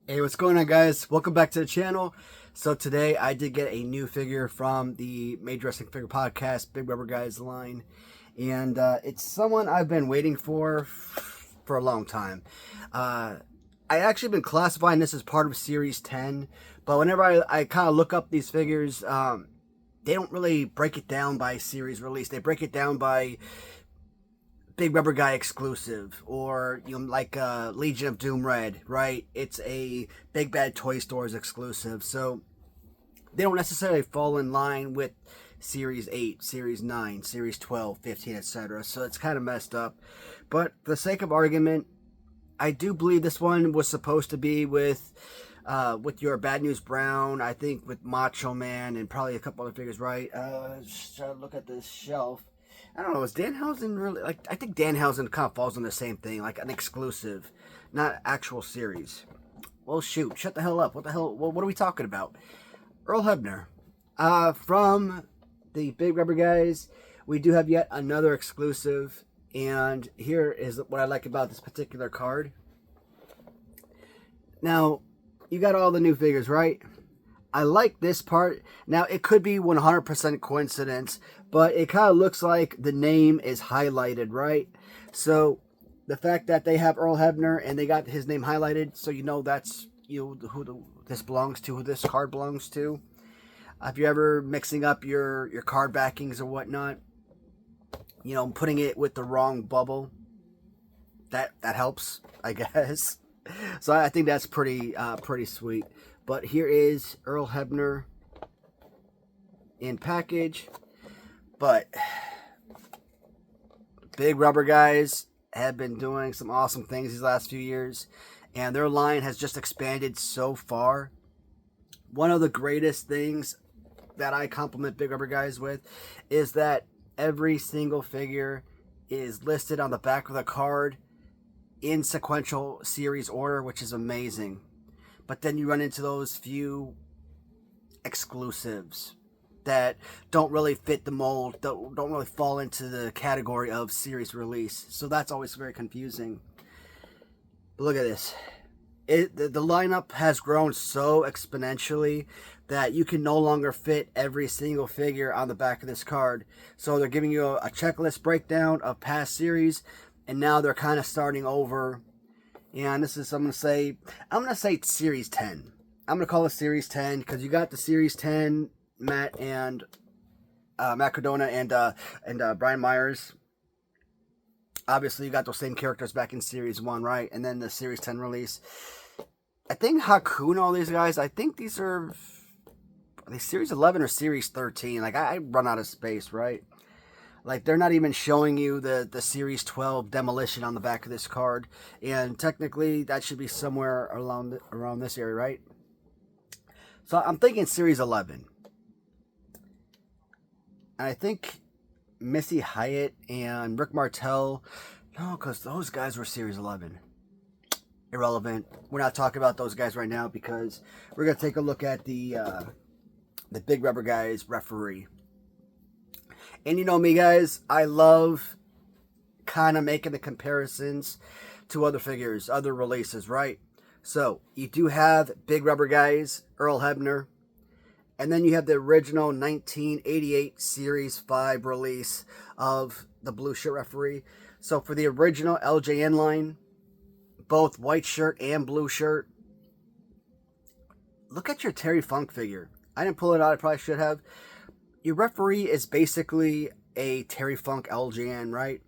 Hey, what's going on, guys? Welcome back to the channel. So today I did get a new figure from the Major Wrestling Figure Podcast, Big Rubber Guys line, and it's someone I've been waiting for a long time. I actually been classifying this as part of Series 10, but whenever I kind of look up these figures, they don't really break it down by series release. They break it down by Big Rubber Guy exclusive, or like Legion of Doom Red, right? It's a Big Bad Toy Stores exclusive, so they don't necessarily fall in line with Series 8, Series 9, Series 12, 15, etc. So it's kind of messed up. But for the sake of argument, I do believe this one was supposed to be with your Bad News Brown, I think with Macho Man, and probably a couple other figures, right? Just try to look at this shelf. I don't know, is Danhausen really, like, I think Danhausen kind of falls on the same thing, like an exclusive, not actual series. Well, shoot, shut the hell up. What the hell, what are we talking about? Earl Hebner. From the Big Rubber Guys, we do have yet another exclusive, and here is what I like about this particular card. Now, you got all the new figures, right? I like this part. Now, it could be 100% coincidence, but it kind of looks like the name is highlighted, right? So, the fact that they have Earl Hebner and they got his name highlighted, so you know that's this belongs to, who this card belongs to. If you're ever mixing up your card backings or whatnot, putting it with the wrong bubble, that helps, I guess. So I think that's pretty sweet. But here is Earl Hebner in package. But Big Rubber Guys have been doing some awesome things these last few years, and their line has just expanded so far. One of the greatest things that I compliment Big Rubber Guys with is that every single figure is listed on the back of the card in sequential series order, which is amazing. But then you run into those few exclusives that don't really fit the mold, don't really fall into the category of series release. So that's always very confusing. But look at this. The lineup has grown so exponentially that you can no longer fit every single figure on the back of this card. So they're giving you a checklist breakdown of past series, and now they're kind of starting over. And this is, I'm gonna say it's Series 10. I'm gonna call it Series 10 because you got the Series 10 Matt and Matt Cardona and Brian Myers. Obviously, you got those same characters back in Series 1, right? And then the Series 10 release. I think Haku and all these guys, I think these are they Series 11 or Series 13. Like, I run out of space, right? Like, they're not even showing you the Series 12 Demolition on the back of this card. And technically, that should be somewhere around this area, right? So I'm thinking Series 11. And I think Missy Hyatt and Rick Martel, no, because those guys were Series 11. Irrelevant. We're not talking about those guys right now because we're going to take a look at the Big Rubber Guys referee. And you know me, guys, I love kind of making the comparisons to other figures, other releases, right? So, you do have Big Rubber Guys, Earl Hebner, and then you have the original 1988 Series 5 release of the Blue Shirt Referee. So, for the original LJN line, both white shirt and blue shirt, look at your Terry Funk figure. I didn't pull it out, I probably should have. Your referee is basically a Terry Funk LJN, right?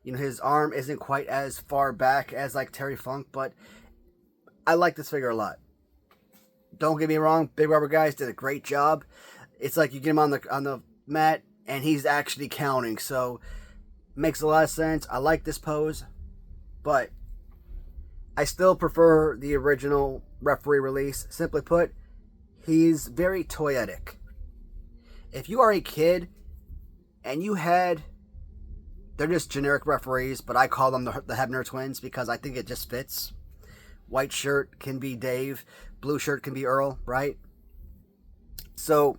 His arm isn't quite as far back as like Terry Funk, but I like this figure a lot. Don't get me wrong, Big Rubber Guys did a great job. It's like you get him on the mat and he's actually counting, so makes a lot of sense. I like this pose, but I still prefer the original referee release. Simply put, he's very toyetic. If you are a kid and they're just generic referees, but I call them the Hebner twins because I think it just fits. White shirt can be Dave, blue shirt can be Earl, right? So,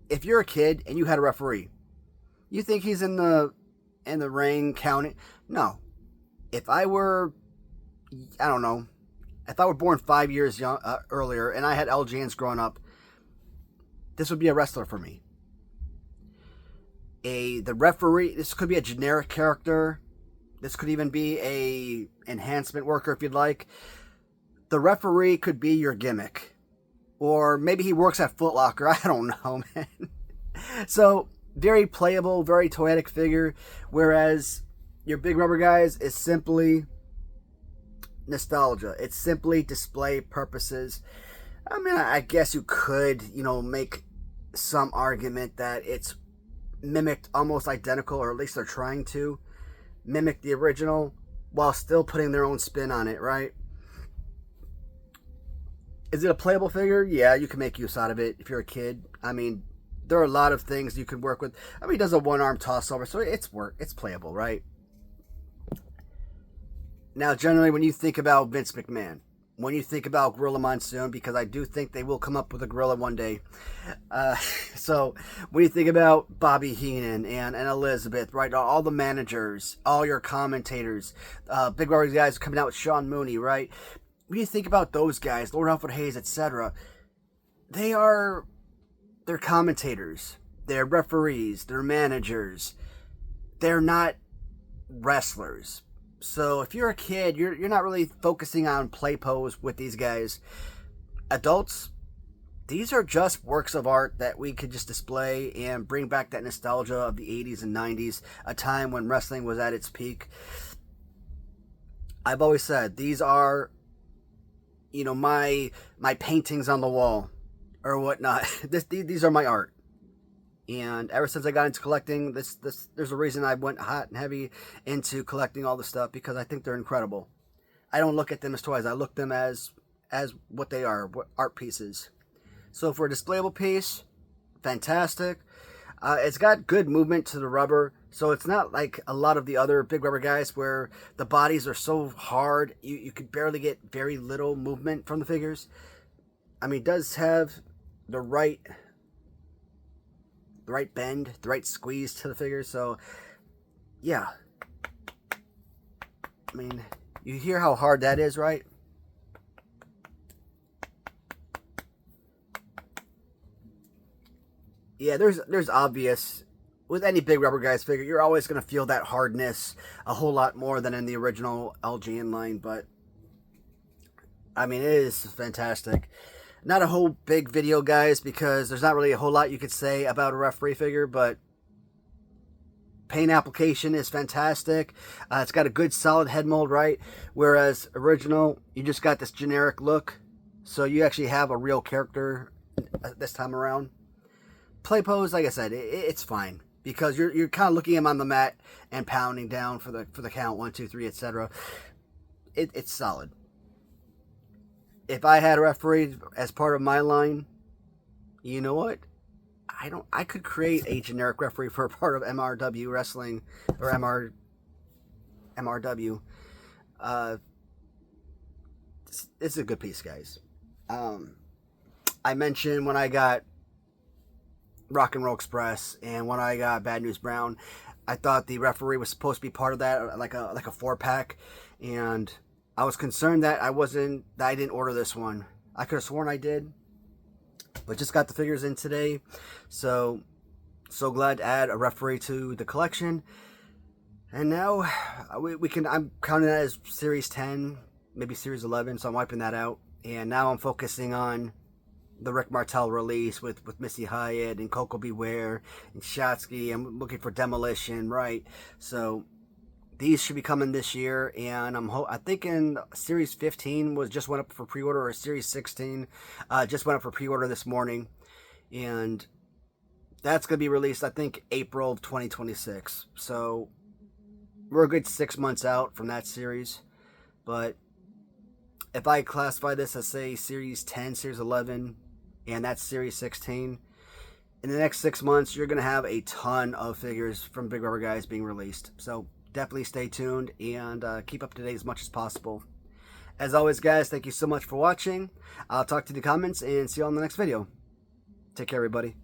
if you're a kid and you had a referee, you think he's in the ring counting? No. If I were, I don't know, if I were born 5 years earlier and I had LJNs growing up, this would be a wrestler for me. The referee, this could be a generic character. This could even be a enhancement worker if you'd like. The referee could be your gimmick. Or maybe he works at Foot Locker. I don't know, man. So, very playable, very toyetic figure. Whereas your Big Rubber Guys is simply nostalgia. It's simply display purposes. I mean, I guess you could, make some argument that it's mimicked almost identical, or at least they're trying to mimic the original while still putting their own spin on it, right? Is it a playable figure? Yeah, you can make use out of it if you're a kid. I mean, there are a lot of things you can work with. I mean, he does a one-arm toss-over, so it's playable, right? Now, generally, when you think about Vince McMahon, when you think about Gorilla Monsoon, because I do think they will come up with a gorilla one day. So when you think about Bobby Heenan and Elizabeth, right, all the managers, all your commentators, Big Rubber Guys coming out with Sean Mooney, right? When you think about those guys, Lord Alfred Hayes, etc., they're commentators, they're referees, they're managers. They're not wrestlers. So if you're a kid, you're not really focusing on play pose with these guys. Adults, these are just works of art that we could just display and bring back that nostalgia of the 80s and 90s, a time when wrestling was at its peak. I've always said, these are, my paintings on the wall or whatnot. These are my art. And ever since I got into collecting, there's a reason I went hot and heavy into collecting all this stuff, because I think they're incredible. I don't look at them as toys. I look at them as what they are, art pieces. So for a displayable piece, fantastic. It's got good movement to the rubber, so it's not like a lot of the other Big Rubber Guys where the bodies are so hard you could barely get very little movement from the figures. I mean, it does have the right bend, the right squeeze to the figure. So, yeah. I mean, you hear how hard that is, right? Yeah, there's obvious. With any Big Rubber Guys figure, you're always going to feel that hardness a whole lot more than in the original LGN line. But, I mean, it is fantastic. Not a whole big video, guys, because there's not really a whole lot you could say about a referee figure, but paint application is fantastic. It's got a good solid head mold, right? Whereas original, you just got this generic look. So you actually have a real character this time around. Play pose, like I said, it's fine, because you're kind of looking at him on the mat and pounding down for the count, 1, 2, 3, etc. It's solid. If I had a referee as part of my line, you know what? I could create a generic referee for a part of MRW Wrestling, or MRW. It's a good piece, guys. I mentioned when I got Rock and Roll Express and when I got Bad News Brown, I thought the referee was supposed to be part of that, like a 4-pack, and I was concerned that I didn't order this one. I could have sworn I did, but just got the figures in today. So glad to add a referee to the collection. And now I'm counting that as Series 10, maybe Series 11, so I'm wiping that out. And now I'm focusing on the Rick Martel release with Missy Hyatt and Coco Beware and Shotsky. I'm looking for Demolition, right? So these should be coming this year, and I think in Series 15 just went up for pre-order, or Series 16 just went up for pre-order this morning, and that's going to be released, I think, April of 2026. So we're a good 6 months out from that series. But if I classify this as, say, Series 10, Series 11, and that's Series 16, in the next 6 months, you're going to have a ton of figures from Big Rubber Guys being released. So definitely stay tuned and keep up to date as much as possible. As always, guys, thank you so much for watching. I'll talk to you in the comments and see you all in the next video. Take care, everybody.